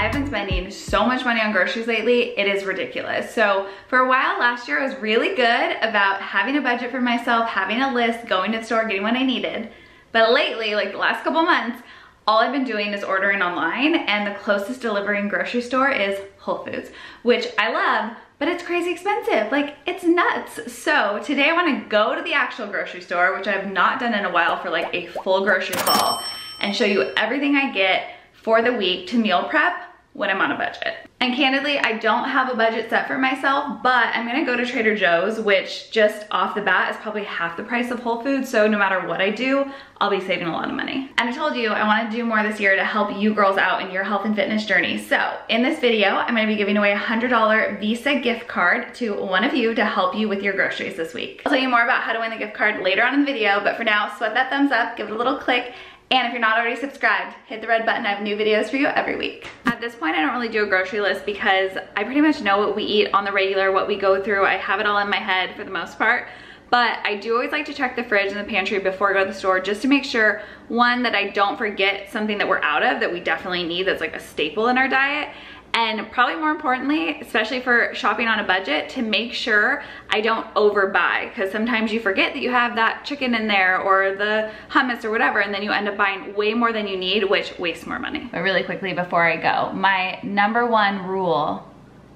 I've been spending so much money on groceries lately, it is ridiculous. So for a while last year, I was really good about having a budget for myself, having a list, going to the store, getting what I needed. But lately, like the last couple months, all I've been doing is ordering online, and the closest delivering grocery store is Whole Foods, which I love, but it's crazy expensive. Like, it's nuts. So today I wanna go to the actual grocery store, which I have not done in a while, for like a full grocery haul, and show you everything I get for the week to meal prep when I'm on a budget. And candidly, I don't have a budget set for myself, but I'm gonna go to Trader Joe's, which just off the bat is probably half the price of Whole Foods, so no matter what I do, I'll be saving a lot of money. And I told you I wanna do more this year to help you girls out in your health and fitness journey. So in this video, I'm gonna be giving away a $100 Visa gift card to one of you to help you with your groceries this week. I'll tell you more about how to win the gift card later on in the video, but for now, sweat that thumbs up, give it a little click, and if you're not already subscribed, hit the red button. I have new videos for you every week. At this point, I don't really do a grocery list because I pretty much know what we eat on the regular, what we go through. I have it all in my head for the most part. But I do always like to check the fridge and the pantry before I go to the store, just to make sure, one, that I don't forget something that we're out of that we definitely need, that's like a staple in our diet. And probably more importantly, especially for shopping on a budget, to make sure I don't overbuy, because sometimes you forget that you have that chicken in there or the hummus or whatever, and then you end up buying way more than you need, which wastes more money. But really quickly before I go, my #1 rule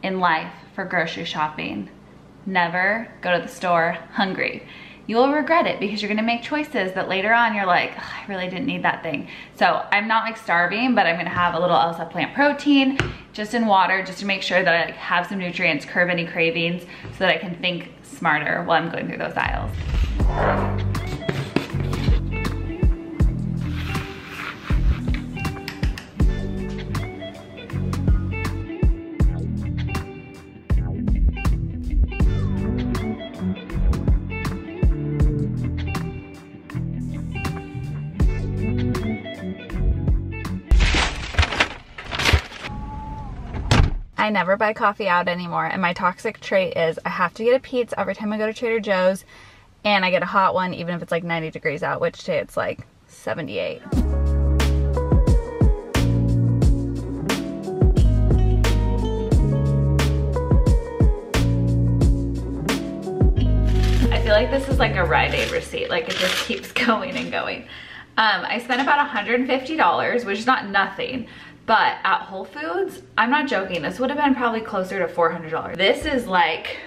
in life for grocery shopping: never go to the store hungry. You will regret it because you're gonna make choices that later on you're like, oh, I really didn't need that thing. So I'm not like starving, but I'm gonna have a little LSF plant protein just in water, just to make sure that I like have some nutrients, curb any cravings, so that I can think smarter while I'm going through those aisles. I never buy coffee out anymore, and my toxic trait is I have to get a pizza every time I go to Trader Joe's, and I get a hot one even if it's like 90 degrees out, which today it's like 78. I feel like this is like a Rite Aid receipt, like it just keeps going and going. I spent about $150, which is not nothing. But at Whole Foods, I'm not joking, this would have been probably closer to $400. This is like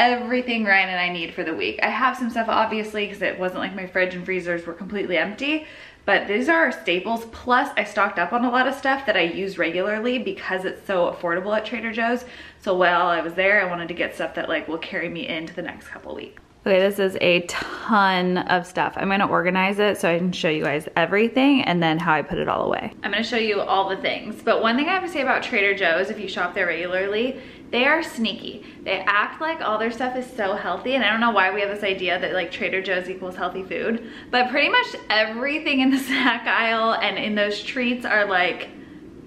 everything Ryan and I need for the week. I have some stuff obviously because it wasn't like my fridge and freezers were completely empty, but these are our staples. Plus I stocked up on a lot of stuff that I use regularly because it's so affordable at Trader Joe's. So while I was there, I wanted to get stuff that like will carry me into the next couple weeks. Okay, this is a ton of stuff. I'm gonna organize it so I can show you guys everything and then how I put it all away. I'm gonna show you all the things, but one thing I have to say about Trader Joe's, if you shop there regularly, they are sneaky. They act like all their stuff is so healthy, and I don't know why we have this idea that like Trader Joe's equals healthy food, but pretty much everything in the snack aisle and in those treats are like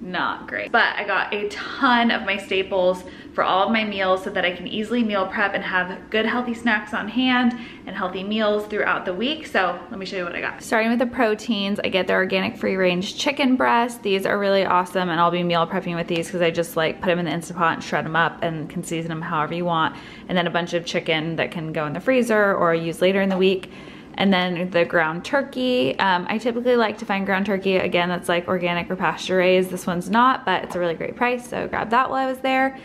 not great. But I got a ton of my staples for all of my meals so that I can easily meal prep and have good healthy snacks on hand and healthy meals throughout the week. So let me show you what I got. Starting with the proteins, I get the organic free range chicken breasts. These are really awesome, and I'll be meal prepping with these because I just like put them in the Instant Pot and shred them up and can season them however you want. And then a bunch of chicken that can go in the freezer or use later in the week. And then the ground turkey. I typically like to find ground turkey, again, that's like organic or pasture raised. This one's not, but it's a really great price, so grab that while I was there.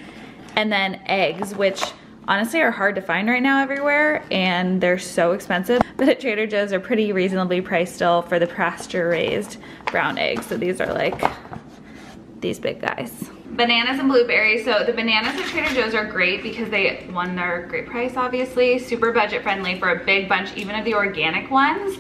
And then eggs, which honestly are hard to find right now everywhere, and they're so expensive. But at Trader Joe's are pretty reasonably priced still for the pasture raised brown eggs. So these are like these big guys. Bananas and blueberries. So the bananas at Trader Joe's are great because they, one, they're a great price obviously, super budget friendly for a big bunch, even of the organic ones,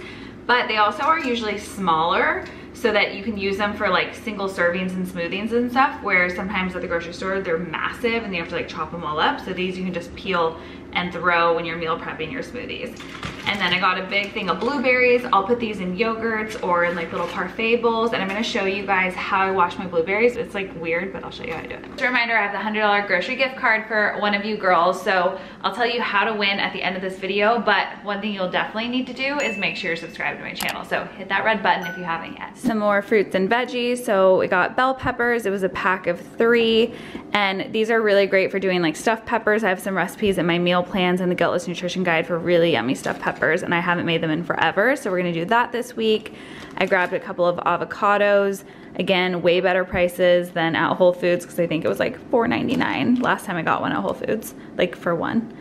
but they also are usually smaller so that you can use them for like single servings and smoothies and stuff, where sometimes at the grocery store they're massive and you have to like chop them all up. So these you can just peel and throw when you're meal prepping your smoothies. And then I got a big thing of blueberries. I'll put these in yogurts or in like little parfait bowls, and I'm gonna show you guys how I wash my blueberries. It's like weird, but I'll show you how I do it. Just a reminder, I have the $100 grocery gift card for one of you girls, so I'll tell you how to win at the end of this video, but one thing you'll definitely need to do is make sure you're subscribed to my channel. So hit that red button if you haven't yet. Some more fruits and veggies. So we got bell peppers. It was a pack of 3, and these are really great for doing like stuffed peppers. I have some recipes in my meal plans and the Guiltless Nutrition Guide for really yummy stuffed peppers, and I haven't made them in forever, so we're gonna do that this week. I grabbed a couple of avocados. Again, way better prices than at Whole Foods, because I think it was like $4.99 last time I got one at Whole Foods, like for one.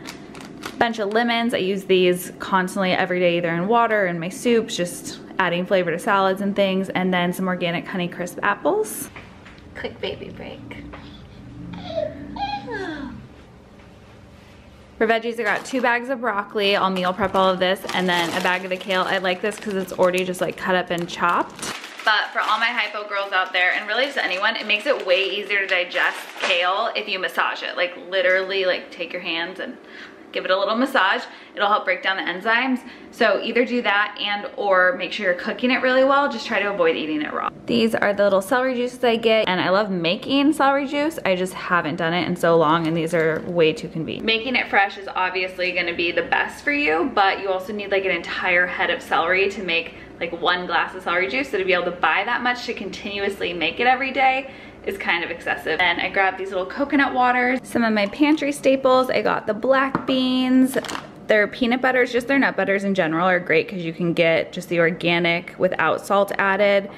Bunch of lemons. I use these constantly every day, either in water, in my soups, just adding flavor to salads and things. And then some organic Honeycrisp apples. Quick baby break. For veggies, I got 2 bags of broccoli. I'll meal prep all of this, and then a bag of the kale. I like this because it's already just like cut up and chopped. But for all my hypo girls out there, and really just anyone, it makes it way easier to digest kale if you massage it. Like literally, like take your hands and give it a little massage. It'll help break down the enzymes. So either do that and or make sure you're cooking it really well. Just try to avoid eating it raw. These are the little celery juices I get, and I love making celery juice. I just haven't done it in so long, and these are way too convenient. Making it fresh is obviously gonna be the best for you, but you also need like an entire head of celery to make like 1 glass of celery juice. So to be able to buy that much to continuously make it every day is kind of excessive. And I grabbed these little coconut waters. Some of my pantry staples, I got the black beans. Their peanut butters, just their nut butters in general, are great because you can get just the organic without salt added.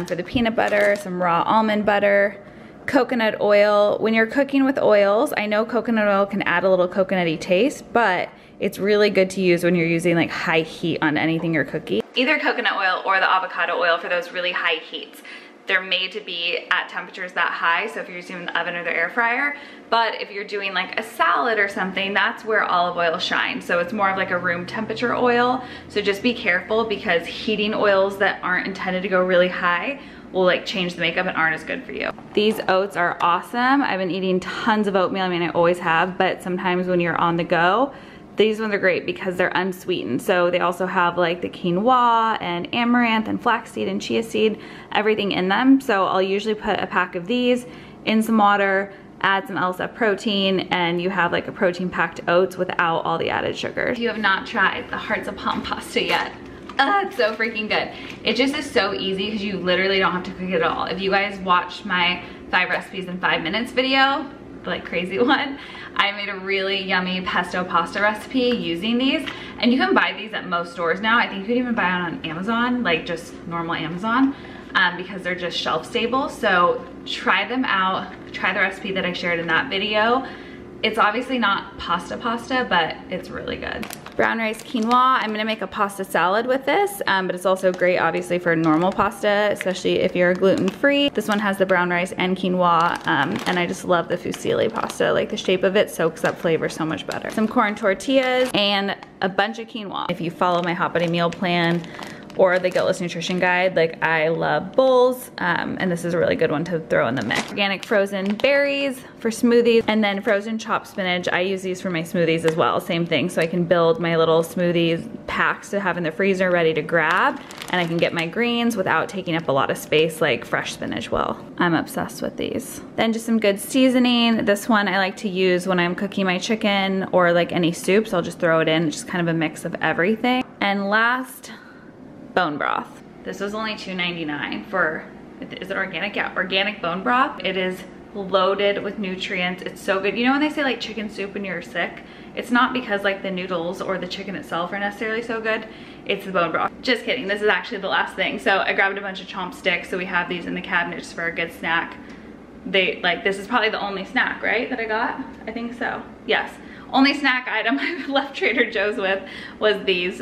For the peanut butter, some raw almond butter, coconut oil. When you're cooking with oils, I know coconut oil can add a little coconutty taste, but it's really good to use when you're using like high heat on anything you're cooking. Either coconut oil or the avocado oil for those really high heats. They're made to be at temperatures that high, so if you're using the oven or the air fryer. But if you're doing like a salad or something, that's where olive oil shines. So it's more of like a room temperature oil. So just be careful, because heating oils that aren't intended to go really high will like change the makeup and aren't as good for you. These oats are awesome. I've been eating tons of oatmeal. I mean, I always have, but sometimes when you're on the go, these ones are great because they're unsweetened. So they also have like the quinoa and amaranth and flaxseed and chia seed, everything in them. So I'll usually put a pack of these in some water, add some LSF protein, and you have like a protein packed oats without all the added sugars. If you have not tried the hearts of palm pasta yet, it's so freaking good. It just is so easy because you literally don't have to cook it at all. If you guys watched my 5 recipes in 5 minutes video, like crazy one, I made a really yummy pesto pasta recipe using these, and you can buy these at most stores now. I think you could even buy it on Amazon, like just normal Amazon, because they're just shelf stable. So try them out, try the recipe that I shared in that video. It's obviously not pasta, but it's really good. Brown rice quinoa, I'm gonna make a pasta salad with this, but it's also great obviously for normal pasta, especially if you're gluten-free. This one has the brown rice and quinoa, and I just love the fusilli pasta. Like the shape of it soaks up flavor so much better. Some corn tortillas and a bunch of quinoa. If you follow my Hot Buddy meal plan or the Guiltless Nutrition Guide, like I love bowls, and this is a really good one to throw in the mix. Organic frozen berries for smoothies, and then frozen chopped spinach. I use these for my smoothies as well, same thing. So I can build my little smoothies packs to have in the freezer ready to grab, and I can get my greens without taking up a lot of space like fresh spinach will. I'm obsessed with these. Then just some good seasoning. This one I like to use when I'm cooking my chicken or like any soups. I'll just throw it in, just kind of a mix of everything. And last, bone broth. This was only $2.99 for, is it organic? Yeah, organic bone broth. It is loaded with nutrients. It's so good. You know when they say like chicken soup when you're sick? It's not because like the noodles or the chicken itself are necessarily so good. It's the bone broth. Just kidding. This is actually the last thing. So I grabbed a bunch of chomp sticks. So we have these in the cabinet just for a good snack. This is probably the only snack, right, that I got? I think so. Yes. Only snack item I left Trader Joe's with was these,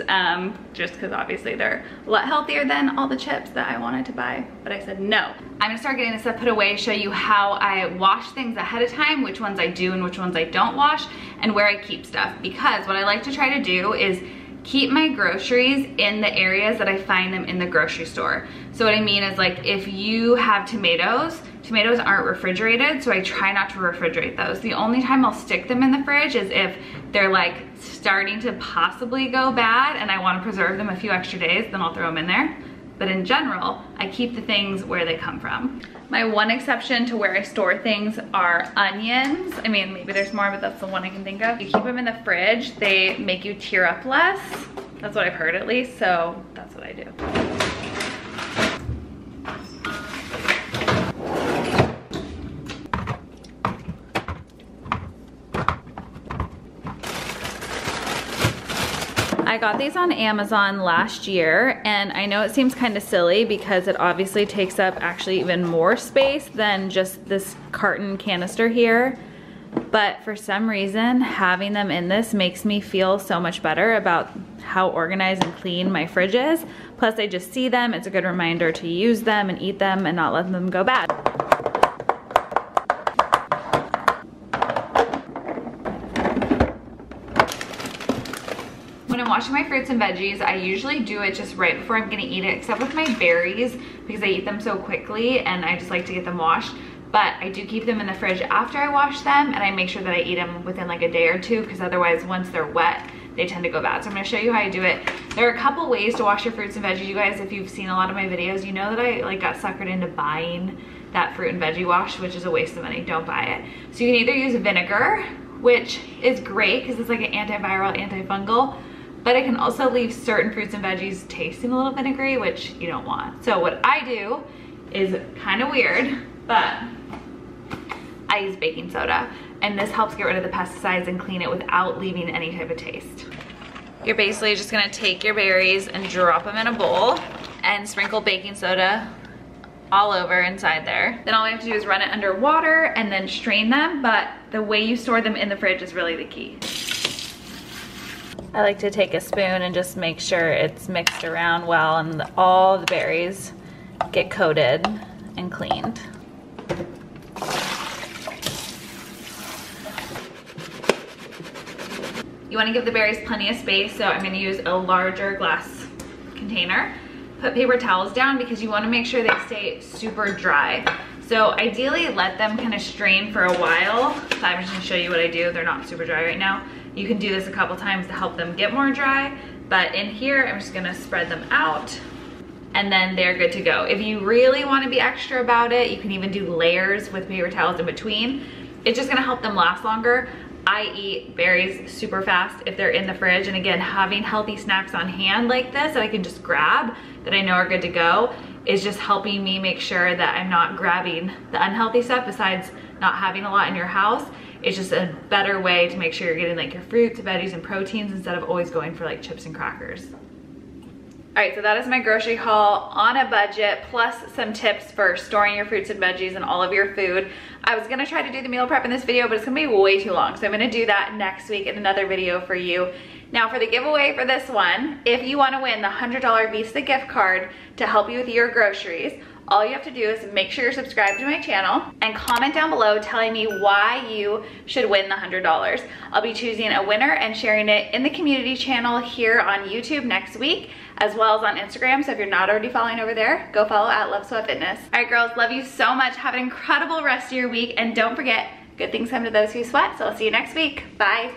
just because obviously they're a lot healthier than all the chips that I wanted to buy, but I said no. I'm gonna start getting this stuff put away, show you how I wash things ahead of time, which ones I do and which ones I don't wash, and where I keep stuff. Because what I like to try to do is keep my groceries in the areas that I find them in the grocery store. So what I mean is, like, if you have tomatoes, tomatoes aren't refrigerated, so I try not to refrigerate those. The only time I'll stick them in the fridge is if they're like starting to possibly go bad and I want to preserve them a few extra days, then I'll throw them in there. But in general, I keep the things where they come from. My one exception to where I store things are onions. I mean, maybe there's more, but that's the one I can think of. You keep them in the fridge, they make you tear up less. That's what I've heard at least, so that's what I do. I got these on Amazon last year, and I know it seems kind of silly because it obviously takes up actually even more space than just this carton canister here. But for some reason, having them in this makes me feel so much better about how organized and clean my fridge is. Plus I just see them, it's a good reminder to use them and eat them and not let them go bad. When I'm washing my fruits and veggies, I usually do it just right before I'm gonna eat it, except with my berries because I eat them so quickly and I just like to get them washed. But I do keep them in the fridge after I wash them, and I make sure that I eat them within like a day or two because otherwise once they're wet, they tend to go bad. So I'm gonna show you how I do it. There are a couple ways to wash your fruits and veggies. You guys, if you've seen a lot of my videos, you know that I like got suckered into buying that fruit and veggie wash, which is a waste of money. Don't buy it. So you can either use vinegar, which is great because it's like an antiviral, antifungal, but it can also leave certain fruits and veggies tasting a little vinegary, which you don't want. So what I do is kind of weird, but I use baking soda, and this helps get rid of the pesticides and clean it without leaving any type of taste. You're basically just gonna take your berries and drop them in a bowl and sprinkle baking soda all over inside there. Then all we have to do is run it under water and then strain them, but the way you store them in the fridge is really the key. I like to take a spoon and just make sure it's mixed around well and all the berries get coated and cleaned. You want to give the berries plenty of space, so I'm going to use a larger glass container. Put paper towels down because you want to make sure they stay super dry. So ideally let them kind of strain for a while. So I'm just going to show you what I do. They're not super dry right now. You can do this a couple times to help them get more dry, but in here I'm just going to spread them out and then they're good to go. If you really want to be extra about it, you can even do layers with paper towels in between. It's just going to help them last longer. I eat berries super fast if they're in the fridge, and again, having healthy snacks on hand like this that I can just grab that I know are good to go is just helping me make sure that I'm not grabbing the unhealthy stuff. Besides not having a lot in your house, it's just a better way to make sure you're getting like your fruits, veggies, and proteins instead of always going for like chips and crackers. All right, so that is my grocery haul on a budget, plus some tips for storing your fruits and veggies and all of your food. I was gonna try to do the meal prep in this video, but it's gonna be way too long. So I'm gonna do that next week in another video for you. Now for the giveaway for this one, if you wanna win the $100 Visa gift card to help you with your groceries, all you have to do is make sure you're subscribed to my channel and comment down below telling me why you should win the $100. I'll be choosing a winner and sharing it in the community channel here on YouTube next week, as well as on Instagram. So if you're not already following over there, go follow at Love Sweat Fitness. All right, girls, love you so much. Have an incredible rest of your week. And don't forget, good things come to those who sweat. So I'll see you next week. Bye.